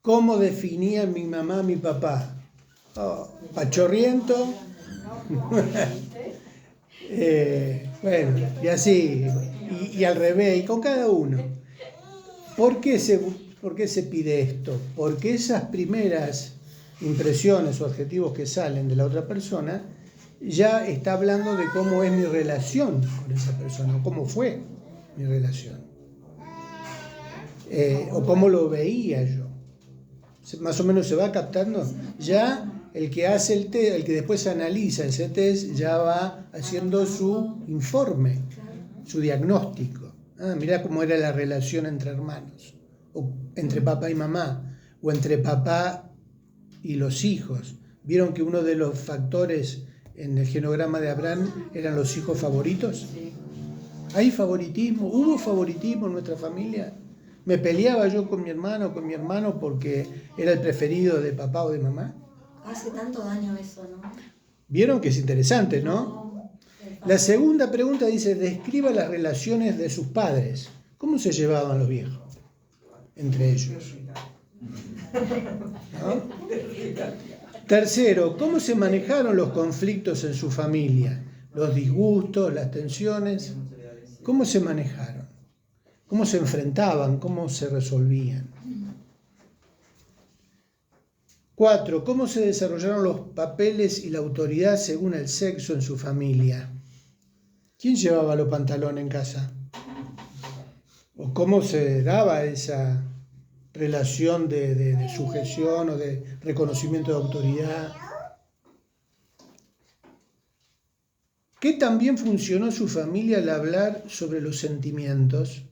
¿Cómo definía mi mamá a mi papá? Pachorriento. Bueno, y así. Y al revés, y con cada uno. ¿Por qué se pide esto? Porque esas primeras impresiones o adjetivos que salen de la otra persona ya está hablando de cómo es mi relación con esa persona, o cómo fue mi relación, o cómo lo veía yo. Más o menos se va captando. Ya el que hace el test, el que después analiza ese test, ya va haciendo su informe, su diagnóstico. Mirá cómo era la relación entre hermanos, o entre papá y mamá, o entre papá y los hijos. Vieron que uno de los factores en el genograma de Abraham eran los hijos favoritos? ¿Hay favoritismo? ¿Hubo favoritismo en nuestra familia? ¿Me peleaba yo con mi hermano porque era el preferido de papá o de mamá? Hace tanto daño eso, ¿no? ¿Vieron que es interesante, no? La segunda pregunta dice, describa las relaciones de sus padres. ¿Cómo se llevaban los viejos entre ellos? ¿No? Tercero, ¿cómo se manejaron los conflictos en su familia? Los disgustos, las tensiones, ¿cómo se manejaron? ¿Cómo se enfrentaban? ¿Cómo se resolvían? 4. ¿Cómo se desarrollaron los papeles y la autoridad según el sexo en su familia? ¿Quién llevaba los pantalones en casa? ¿O cómo se daba esa relación de sujeción o de reconocimiento de autoridad? ¿Qué tan bien funcionó su familia al hablar sobre los sentimientos?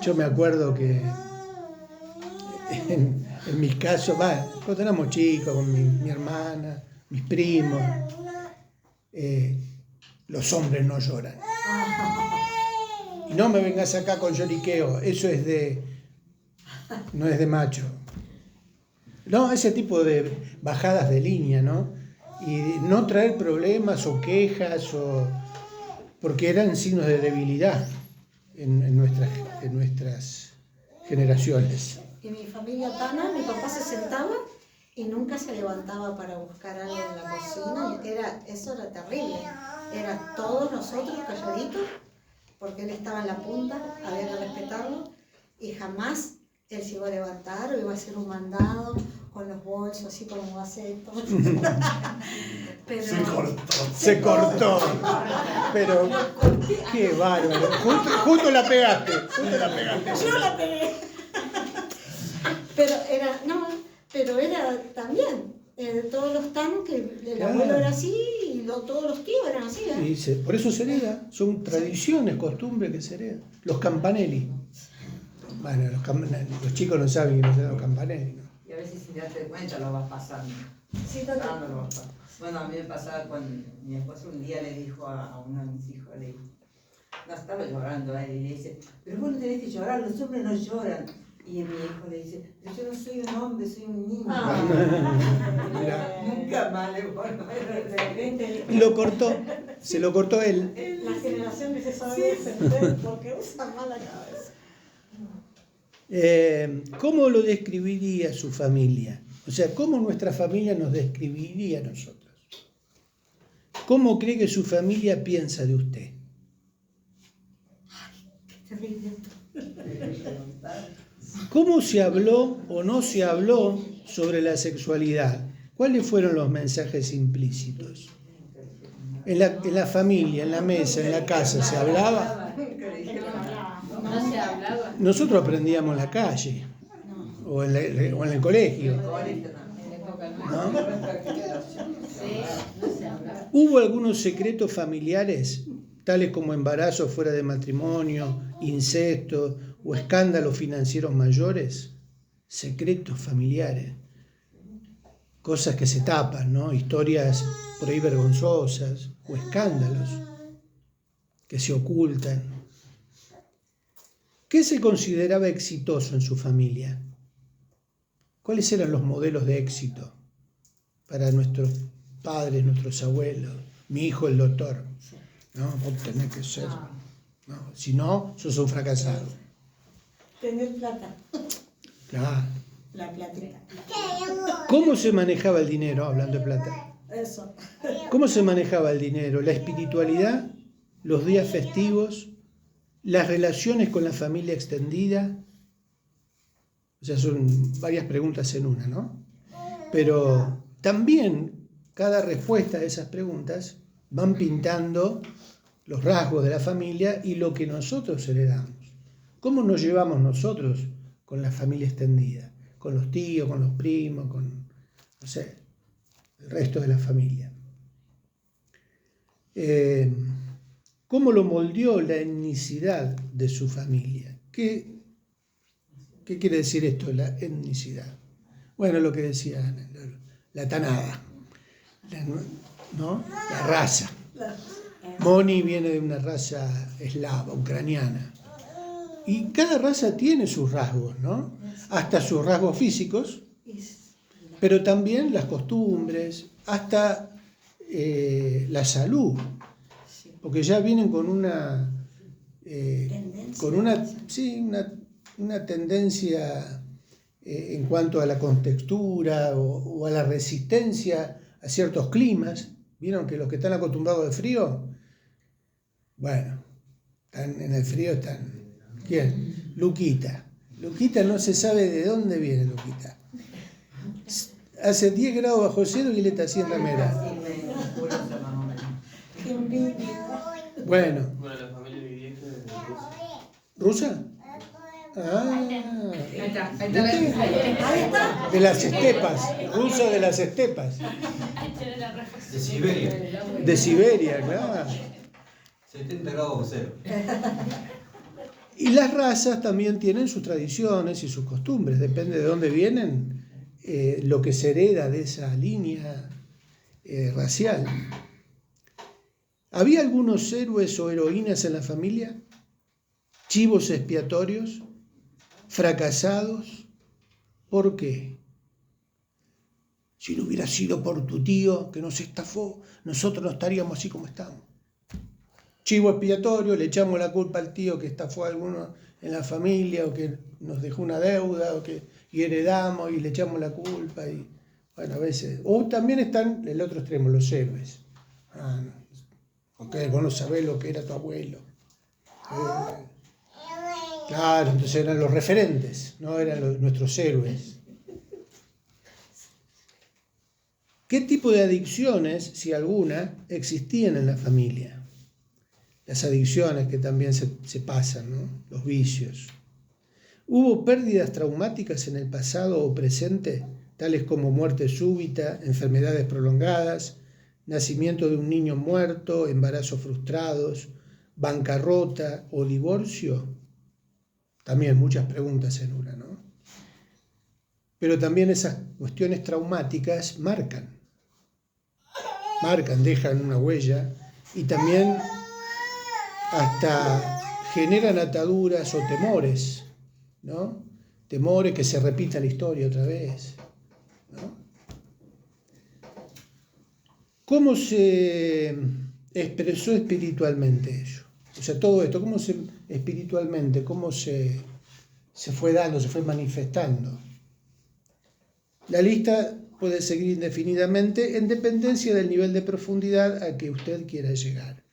Yo me acuerdo que en mis casos, cuando éramos chicos, con mi hermana, mis primos, los hombres no lloran. Y no me vengas acá con lloriqueo, eso no es de macho. No, ese tipo de bajadas de línea, ¿no? Y no traer problemas o quejas, porque eran signos de debilidad en nuestras generaciones. En mi familia Tana, mi papá se sentaba y nunca se levantaba para buscar algo en la cocina. Eso era terrible. Era todos nosotros calladitos, porque él estaba en la punta, había que respetarlo, y jamás él se iba a levantar o iba a hacer un mandado con los bolsos, así como va a hacer todo. Pero Se cortó. Pero qué bárbaro. Justo la pegaste. Yo la pegué. Pero era también todos los tanos que el abuelo era así y todos los tíos eran así. Por eso se hereda, son tradiciones, costumbres que se heredan. Los campanelli. Bueno, los chicos no saben quiénes eran los campanelli, ¿no? Y a veces sin darte cuenta lo vas pasando. Sí, total. Lo vas pasando. Bueno, a mí me pasaba cuando mi esposo un día le dijo a uno de mis hijos, no estaba llorando a él, y le dice, pero vos no tenés que llorar, los hombres no lloran. Y mi hijo le dice, pero yo no soy un hombre, soy un niño. Nunca más le volví. Y lo cortó, se lo cortó él. La generación que se sabe defender porque usa mal la cabeza. ¿Cómo lo describiría su familia? O sea, ¿cómo nuestra familia nos describiría a nosotros? ¿Cómo cree que su familia piensa de usted? Terrible. ¿Cómo se habló o no se habló sobre la sexualidad? ¿Cuáles fueron los mensajes implícitos? En la familia, en la mesa, en la casa, ¿se hablaba? No se hablaba. Nosotros aprendíamos en la calle o en el colegio. ¿No? Sí, no se hablaba. ¿Hubo algunos secretos familiares, tales como embarazos fuera de matrimonio, incesto o escándalos financieros mayores? Secretos familiares, cosas que se tapan, ¿no? Historias por ahí vergonzosas o escándalos que se ocultan. ¿Qué se consideraba exitoso en su familia? ¿Cuáles eran los modelos de éxito para nuestros padres, nuestros abuelos? Mi hijo el doctor. No, vos tenés que ser. No, si no, sos un fracasado. Tener plata. Claro. La platita. ¿Cómo se manejaba el dinero, hablando de plata? Eso. ¿Cómo se manejaba el dinero? La espiritualidad, los días festivos, las relaciones con la familia extendida. O sea, son varias preguntas en una, ¿no? Pero también cada respuesta a esas preguntas van pintando los rasgos de la familia y lo que nosotros heredamos. ¿Cómo nos llevamos nosotros con la familia extendida? Con los tíos, con los primos, con, no sé, el resto de la familia. ¿Cómo lo moldeó la etnicidad de su familia? ¿Qué quiere decir esto, la etnicidad? Bueno, lo que decía la tanada. ¿no? La raza. Moni viene de una raza eslava, ucraniana. Y cada raza tiene sus rasgos, ¿no? Hasta sus rasgos físicos, pero también las costumbres, hasta la salud, porque ya vienen con una tendencia en cuanto a la contextura o a la resistencia a ciertos climas. ¿Vieron que los que están acostumbrados al frío, bueno, en el frío están? ¿Quién? Luquita. Luquita no se sabe de dónde viene Luquita. Hace 10 grados bajo cero y él está haciendo remera. Bueno. La familia Vidieja de ¿Rusa? Ah. Ahí está. De las estepas. Rusa de las estepas. De Siberia. De Siberia, claro. 70 grados bajo cero. Y las razas también tienen sus tradiciones y sus costumbres. Depende de dónde vienen, lo que se hereda de esa línea racial. ¿Había algunos héroes o heroínas en la familia? ¿Chivos expiatorios? ¿Fracasados? ¿Por qué? Si no hubiera sido por tu tío que nos estafó, nosotros no estaríamos así como estamos. Chivo expiatorio, le echamos la culpa al tío que estafó a alguno en la familia o que nos dejó una deuda y heredamos y le echamos la culpa. Y bueno, a veces. O también están el otro extremo, los héroes. Ah, no. Ok, vos no sabés lo que era tu abuelo. Claro, entonces eran los referentes, no eran nuestros héroes. ¿Qué tipo de adicciones, si alguna, existían en la familia? Las adicciones que también se pasan, ¿no? Los vicios. ¿Hubo pérdidas traumáticas en el pasado o presente, tales como muerte súbita, enfermedades prolongadas, nacimiento de un niño muerto, embarazos frustrados, bancarrota o divorcio? También muchas preguntas en una, ¿no? Pero también esas cuestiones traumáticas marcan, dejan una huella y también hasta generan ataduras o temores, ¿no? Temores que se repita la historia otra vez, ¿no? ¿Cómo se expresó espiritualmente ello? O sea, todo esto, ¿cómo se fue dando, se fue manifestando? La lista puede seguir indefinidamente en dependencia del nivel de profundidad a que usted quiera llegar.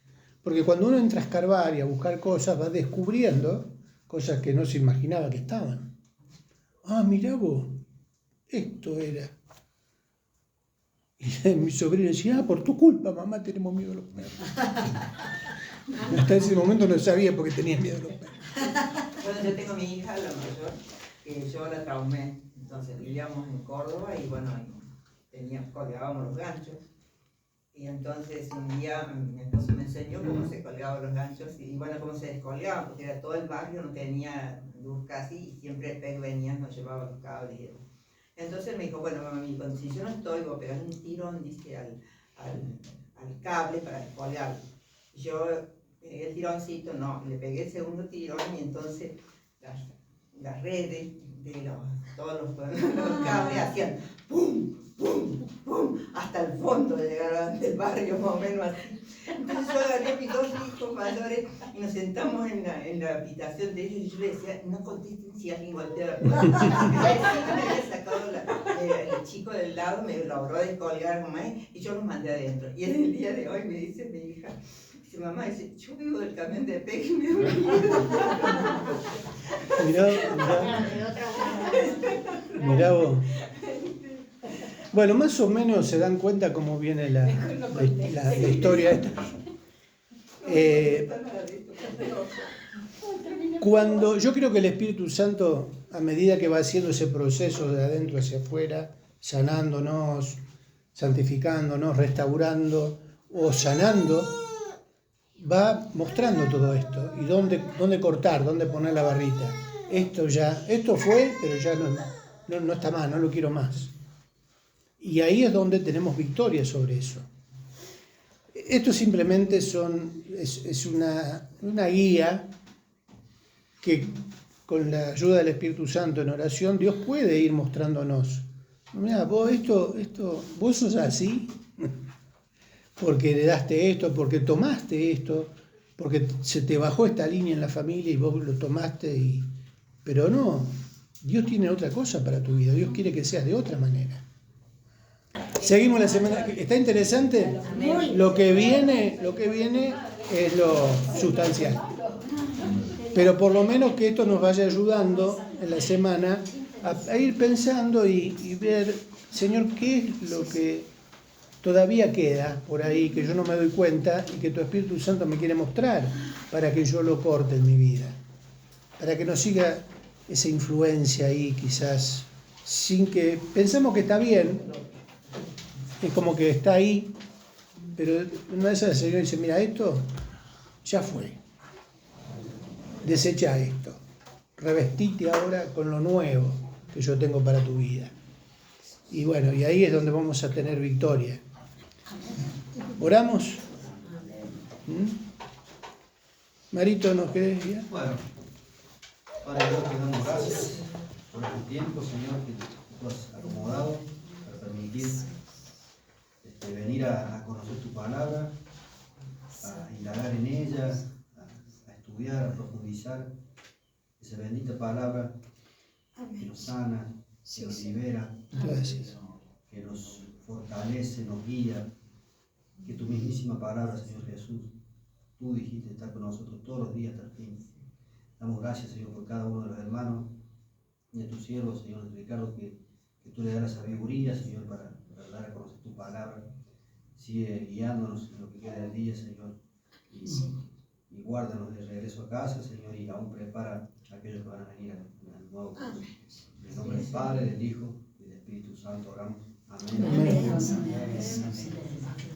Porque cuando uno entra a escarbar y a buscar cosas, va descubriendo cosas que no se imaginaba que estaban. Ah, mirá vos, esto era. Y mi sobrino decía, por tu culpa, mamá, tenemos miedo a los perros. Hasta ese momento no sabía por qué tenía miedo a los perros. Bueno, yo tengo a mi hija, la mayor, que yo la traumé. Entonces vivíamos en Córdoba y bueno, colgábamos los ganchos. Y entonces un día mi esposo me enseñó cómo se colgaban los ganchos y bueno, cómo se descolgaban, porque era todo el barrio, no tenía luz casi y siempre el pez venía, nos llevaba los cables y eso. Entonces me dijo, bueno, mami, si yo no estoy, voy a pegar un tirón, dice, al cable para descolgarlo. Yo pegué el tironcito, no, le pegué el segundo tirón y entonces las redes de todos los cables hacían pum, pum, pum, hasta el fondo llegaron del barrio, más o menos así. Entonces yo agarré a mis dos hijos mayores y nos sentamos en la habitación de ellos y yo les decía, no contesten si alguien golpea la puerta. Me había sacado el chico del lado, me logró descolgar como es y yo los mandé adentro. Y en el día de hoy me dice mi hija, dice, mamá, dice, yo vivo del camión de pez y me da Mirá vos. Bueno, más o menos se dan cuenta cómo viene la historia esta. Cuando yo creo que el Espíritu Santo, a medida que va haciendo ese proceso de adentro hacia afuera, sanándonos, santificándonos, restaurando o sanando, va mostrando todo esto y dónde cortar, dónde poner la barrita. Esto fue, pero ya no está más, no lo quiero más. Y ahí es donde tenemos victoria sobre eso. Esto simplemente es una guía que con la ayuda del Espíritu Santo en oración, Dios puede ir mostrándonos. Mira, vos vos sos así, porque heredaste esto, porque tomaste esto, porque se te bajó esta línea en la familia y vos lo tomaste, pero no, Dios tiene otra cosa para tu vida, Dios quiere que seas de otra manera. Seguimos la semana. ¿Está interesante? Lo que viene es lo sustancial. Pero por lo menos que esto nos vaya ayudando en la semana a ir pensando y ver, Señor, qué es lo que todavía queda por ahí, que yo no me doy cuenta y que tu Espíritu Santo me quiere mostrar para que yo lo corte en mi vida. Para que no siga esa influencia ahí, quizás, sin que pensamos que está bien. Es como que está ahí, pero una vez el Señor dice, mira, esto ya fue. Desecha esto. Revestite ahora con lo nuevo que yo tengo para tu vida. Y bueno, y ahí es donde vamos a tener victoria. ¿Oramos? Marito, ¿nos querés guiar? Bueno, Padre Dios, te damos gracias por este tiempo, Señor, que tú has acomodado para permitir venir a conocer tu palabra, a indagar en ella, a estudiar, a profundizar esa bendita palabra que nos sana, que nos libera, Gracias. que nos fortalece, nos guía, que tu mismísima palabra, Señor Jesús, tú dijiste estar con nosotros todos los días hasta el fin. Damos gracias, Señor, por cada uno de los hermanos y de tus siervos, Señor Ricardo, que tú le das la sabiduría, Señor, para dar a conocer tu palabra. Sigue guiándonos en lo que queda del día, Señor, y guárdanos de regreso a casa, Señor, y aún prepara a aquellos que van a venir al nuevo curso. En el nombre del Padre, del Hijo y del Espíritu Santo oramos. Amén. Amén. Amén.